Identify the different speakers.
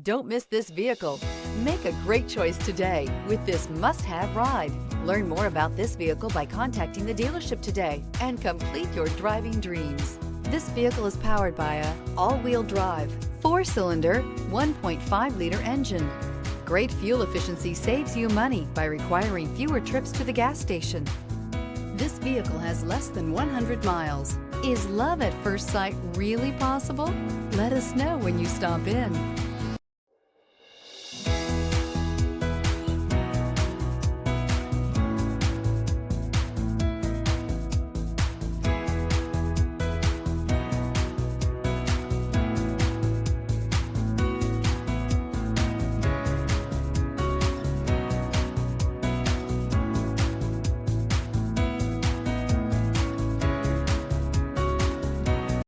Speaker 1: Don't miss this vehicle. Make a great choice today with this must-have ride. Learn more about this vehicle by contacting the dealership today and complete your driving dreams. This vehicle is powered by a all-wheel drive, 4-cylinder, 1.5-liter engine. Great fuel efficiency saves you money by requiring fewer trips to the gas station. This vehicle has less than 100 miles. Is love at first sight really possible? Let us know when you stop in.